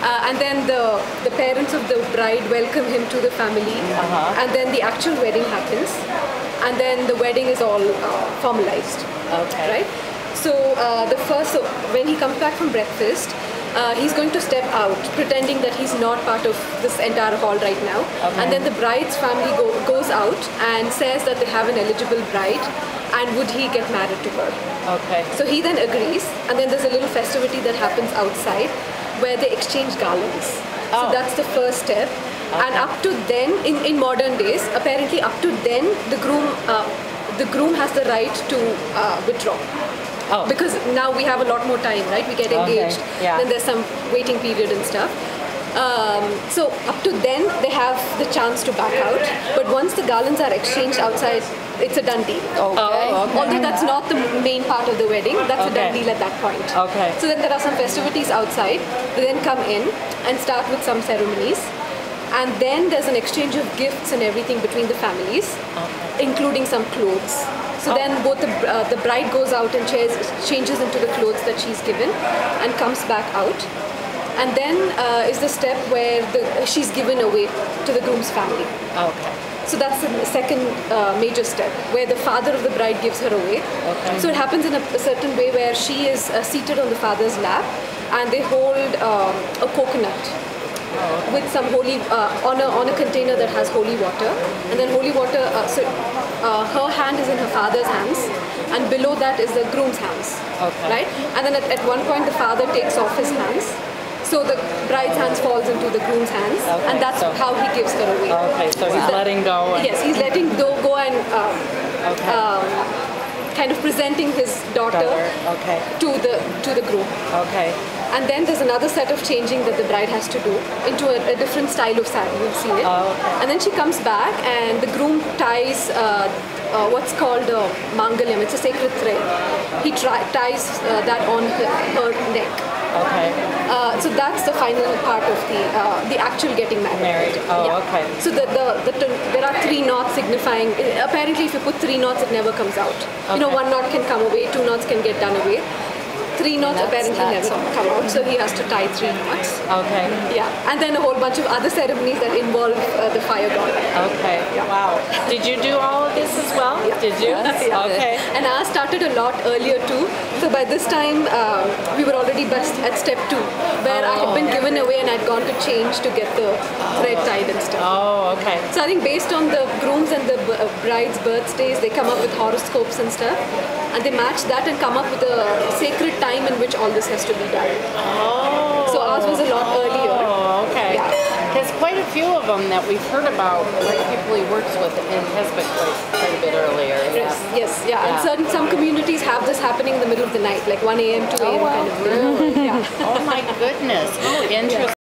And then the parents of the bride welcome him to the family, and then the actual wedding happens, and then the wedding is all formalized. Okay. Right? So so when he comes back from breakfast, he's going to step out, pretending that he's not part of this entire hall right now. Okay. And then the bride's family goes out and says that they have an eligible bride, and would he get married to her? Okay. So he then agrees, and then there's a little festivity that happens outside where they exchange garlands. So that's the first step. Okay. And up to then, in modern days, apparently up to then, the groom has the right to withdraw. Oh. Because now we have a lot more time, right? We get engaged, Yeah. then there's some waiting period and stuff. So up to then, they have the chance to back out. But once the garlands are exchanged outside, it's a done deal. Okay. Although that's not the main part of the wedding, that's a done deal at that point. Okay. So then there are some festivities outside. They then come in and start with some ceremonies. And then there's an exchange of gifts and everything between the families, including some clothes. So then both the bride goes out and changes into the clothes that she's given and comes back out. And then is the step where she's given away to the groom's family. Okay. So that's the second major step, where the father of the bride gives her away. Okay. So it happens in a certain way where she is seated on the father's lap, and they hold a coconut with some holy on a container that has holy water, and then holy water. Her hand is in her father's hands, and below that is the groom's hands. Okay. Right, and then at one point the father takes off his hands. So the bride's hands falls into the groom's hands, and that's how he gives her away. Okay, so he's letting go. Yes, he's letting go and kind of presenting his daughter to the groom. Okay. And then there's another set of changing that the bride has to do into a different style of sari. You've seen it. Okay. And then she comes back, and the groom ties what's called mangalyam. It's a sacred thread. He ties that on her neck. Okay. So that's the final part of the actual getting married. Okay. So there are 3 knots signifying. Apparently, if you put 3 knots, it never comes out. Okay. You know, 1 knot can come away, 2 knots can get done away. 3 knots apparently never come out, so he has to tie 3 knots. Okay. Yeah, and then a whole bunch of other ceremonies that involve the fire god. Okay. Yeah. Wow. Did you do all of this as well? Yeah. Did you? Yes. Yeah. Okay. And ours started a lot earlier too. So by this time, we were already at step 2, where I had been given away and I'd gone to change to get the thread tied and stuff. Oh, okay. So I think based on the groom's and the bride's birthdays, they come up with horoscopes and stuff, and they match that and come up with a sacred time in which all this has to be done. Oh. So ours was a lot earlier. Oh, okay. Yeah. There's quite a few of them that we've heard about, like people he works with in Hesbic quite a bit earlier. Yes, yeah. And some communities have this happening in the middle of the night, like 1 a.m., 2 a.m. kind of thing. Really? Yeah. Oh my goodness. Oh, interesting.